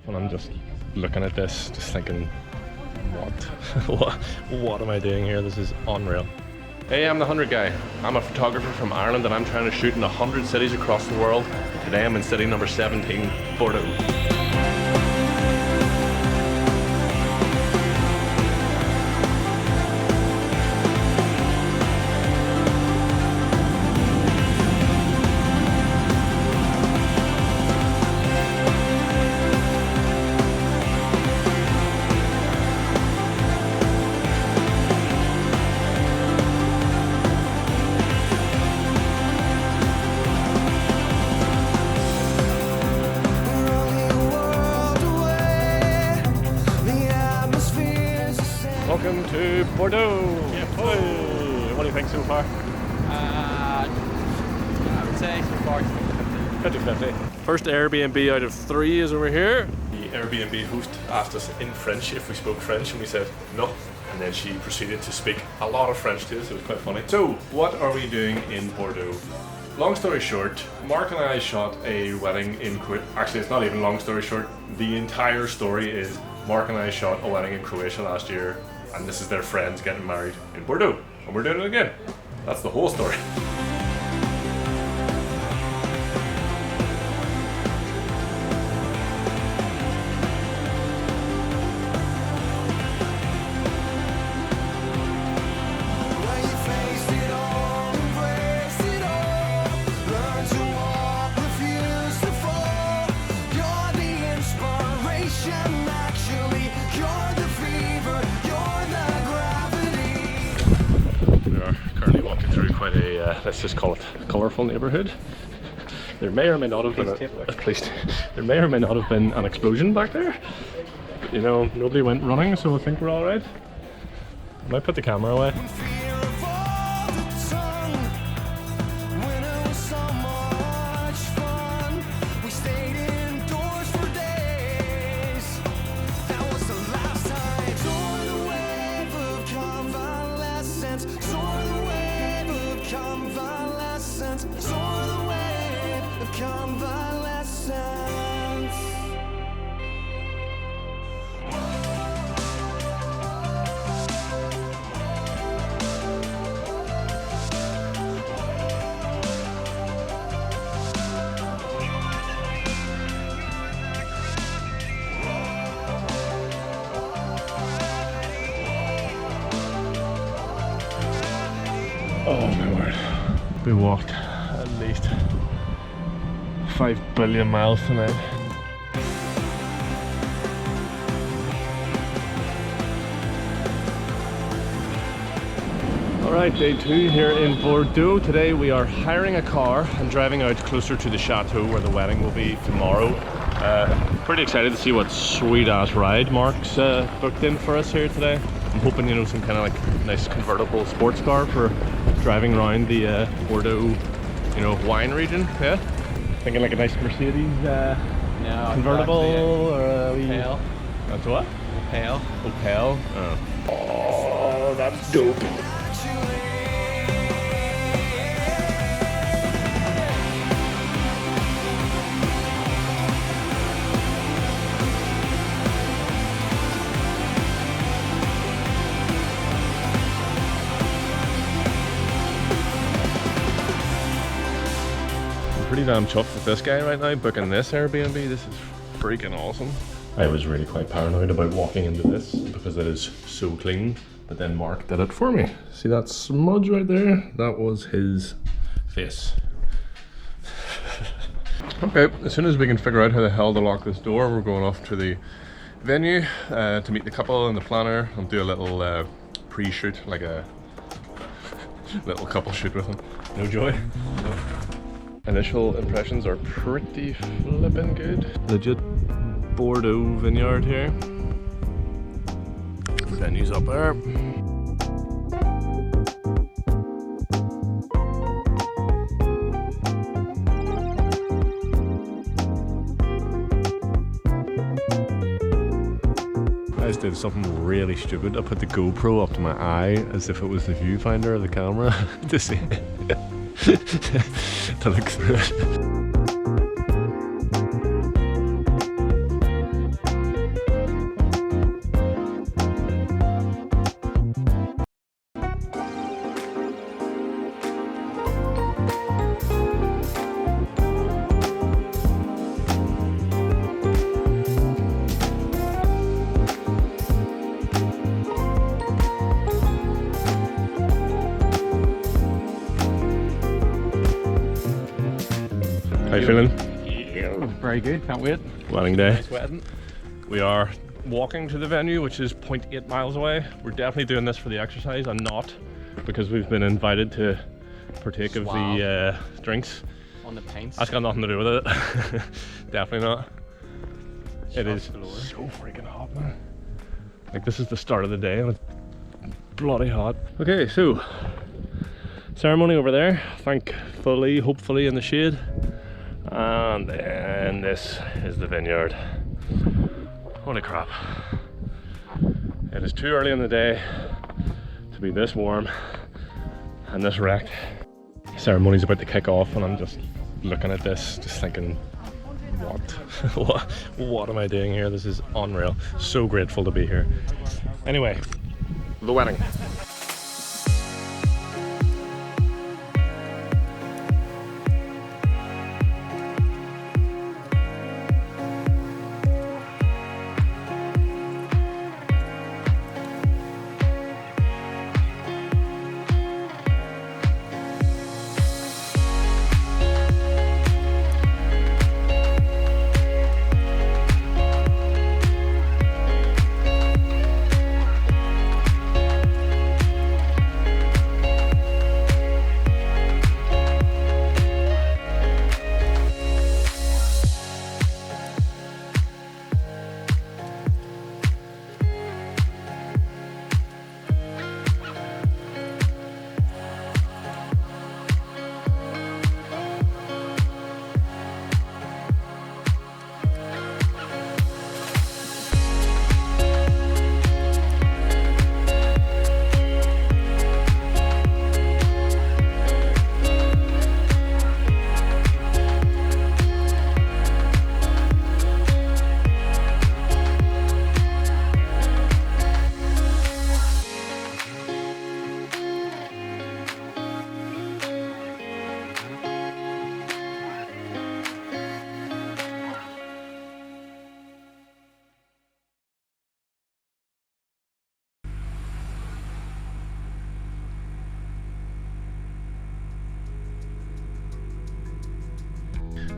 And I'm just looking at this, just thinking, what? What am I doing here? This is unreal. Hey, I'm the 100 guy. I'm a photographer from Ireland and I'm trying to shoot in 100 cities across the world. Today I'm in city number 17, Bordeaux. Welcome to Bordeaux. Yeah. Hey, what do you think so far? I would say so far 50-50. First Airbnb out of 3 is over here. The Airbnb host asked us in French if we spoke French and we said no. And then she proceeded to speak a lot of French to us. It was quite funny. So, what are we doing in Bordeaux? Long story short, Mark and I shot a wedding in Actually, it's not even long story short. The entire story is Mark and I shot a wedding in Croatia last year, and this is their friends getting married in Bordeaux, and we're doing it again. That's the whole story. Quite a, let's just call it a colourful neighbourhood. There may or may not have been there may or may not have been an explosion back there. But, you know, nobody went running, so I think we're all right. I might put the camera away. Oh my word. We walked at least 5 billion miles tonight. Alright, day 2 here in Bordeaux. Today we are hiring a car and driving out closer to the chateau where the wedding will be tomorrow. Pretty excited to see what sweet ass ride Mark's booked in for us here today. I'm hoping, you know, some kind of like nice convertible sports car for driving around the Bordeaux, you know, wine region. Yeah, thinking like a nice Mercedes convertible or a wee... Pale. That's what? Pale. Oh, pale. Oh, that's dope. Pretty damn chuffed with this guy right now, booking this Airbnb. This is freaking awesome. I was really quite paranoid about walking into this because it is so clean, but then Mark did it for me. See that smudge right there? That was his face. Okay, as soon as we can figure out how the hell to lock this door, we're going off to the venue to meet the couple and the planner and do a little pre-shoot, like a little couple shoot with them. No joy? No. Initial impressions are pretty flippin' good. Legit Bordeaux vineyard here. The venue's up there. I just did something really stupid. I put the GoPro up to my eye as if it was the viewfinder of the camera to see it. To look through it. How you feeling? Yeah, very good. Can't wait. Wedding day. Nice wedding. We are walking to the venue, which is 0.8 miles away. We're definitely doing this for the exercise and not because we've been invited to partake of the drinks. On the pints. That's got nothing to do with it. Definitely not. It is Galore. so freaking hot, man. Like, this is the start of the day and it's bloody hot. Okay, so ceremony over there, thankfully, hopefully in the shade. And then this is the vineyard. Holy crap. It is too early in the day to be this warm and this wrecked. Ceremony's about to kick off and I'm just looking at this, just thinking, what am I doing here? This is unreal. So grateful to be here. Anyway, the wedding.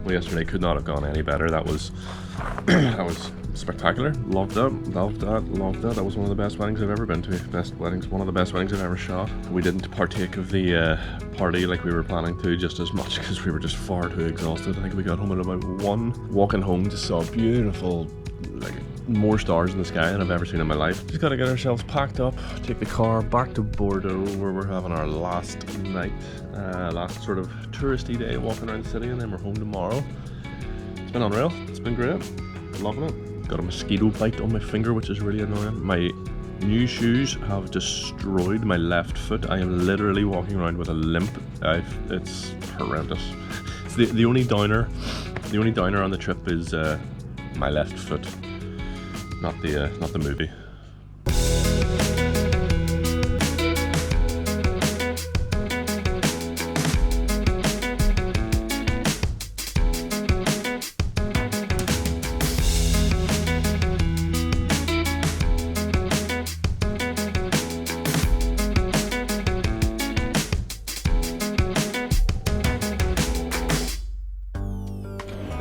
Well, yesterday could not have gone any better. That was that was spectacular. Loved that, loved that, loved that. That was one of the best weddings I've ever been to. Best weddings, one of the best weddings I've ever shot. We didn't partake of the party like we were planning to, just as much because we were just far too exhausted. I think we got home at about 1. Walking home, just saw beautiful, like, more stars in the sky than I've ever seen in my life. Just gotta get ourselves packed up, take the car back to Bordeaux where we're having our last night, last sort of touristy day walking around the city, and then we're home tomorrow. It's been unreal, it's been great, loving it. Got a mosquito bite on my finger, which is really annoying. My new shoes have destroyed my left foot. I am literally walking around with a limp. It's horrendous. It's the only downer on the trip is my left foot. Not the movie.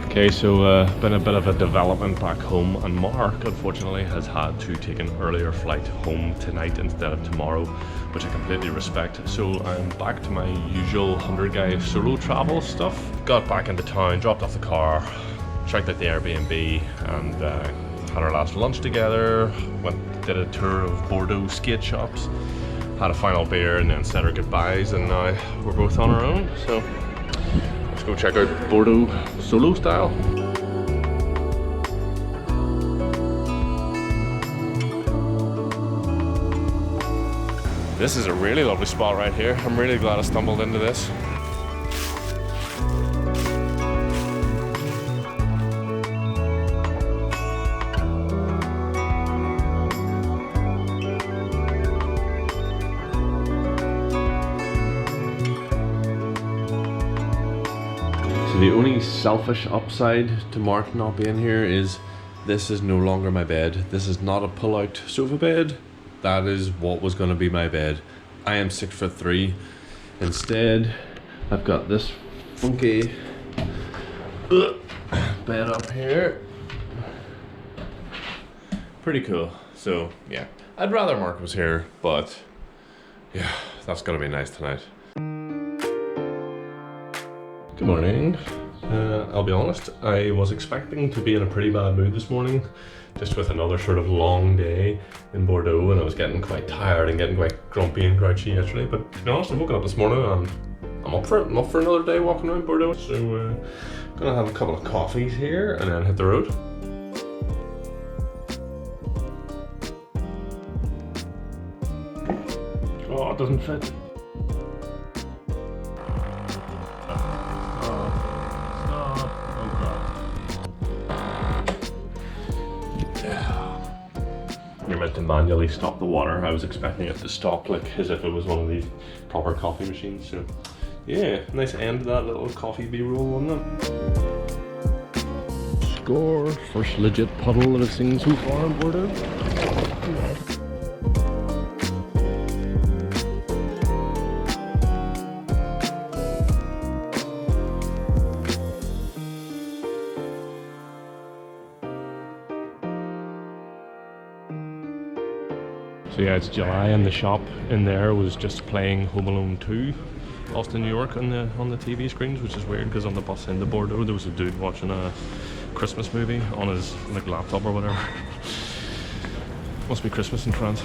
Okay, so been a bit of a development back home, and Mark unfortunately has had to take an earlier flight home tonight instead of tomorrow, which I completely respect. So I'm back to my usual 100-guy solo travel stuff. Got back into town, dropped off the car, checked out the Airbnb, and had our last lunch together. Did a tour of Bordeaux skate shops, had a final beer, and then said our goodbyes, and now we're both on our own. So let's go check out Bordeaux solo style. This is a really lovely spot right here. I'm really glad I stumbled into this. So the only selfish upside to Mark not being here is this is no longer my bed. This is not a pull-out sofa bed. That is what was going to be my bed. I am 6'3". Instead, I've got this funky Bed up here. Pretty cool. So yeah, I'd rather Mark was here, but yeah, that's gonna be nice tonight. Good morning. I'll be honest, I was expecting to be in a pretty bad mood this morning, just with another sort of long day in Bordeaux, and I was getting quite tired and getting quite grumpy and grouchy yesterday. But to be honest, I'm woken up this morning and I'm up for it. I'm up for another day walking around Bordeaux. So gonna have a couple of coffees here and then hit the road. Oh, it doesn't fit. You're meant to manually stop the water. I was expecting it to stop like as if it was one of these proper coffee machines. So yeah, nice end to that little coffee b-roll, wasn't it? Score! First legit puddle that I've seen so far in Bordeaux. So yeah, it's July and the shop in there was just playing Home Alone 2, Lost in New York on the TV screens, which is weird because on the bus into Bordeaux there was a dude watching a Christmas movie on his like laptop or whatever. Must be Christmas in France.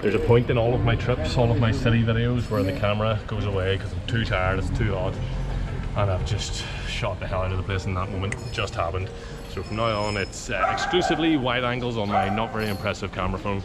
There's a point in all of my trips, all of my city videos, where the camera goes away because I'm too tired, it's too hot, and I've just shot the hell out of the place in that moment. It just happened. So from now on it's exclusively wide angles on my not very impressive camera phone.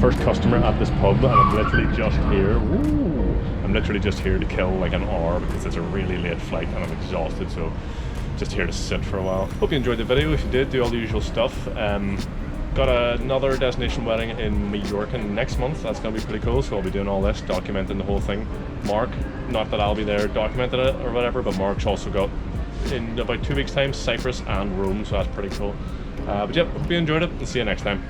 First customer at this pub, and I'm literally just here. I'm literally just here to kill like an hour because it's a really late flight and I'm exhausted, so just here to sit for a while. Hope you enjoyed the video. If you did, do all the usual stuff. Got another destination wedding in Mallorca next month. That's gonna be pretty cool, so I'll be doing all this, documenting the whole thing. Mark, not that I'll be there documenting it or whatever, but Mark's also got in about 2 weeks time Cyprus and Rome, so that's pretty cool. But yeah, hope you enjoyed it and see you next time.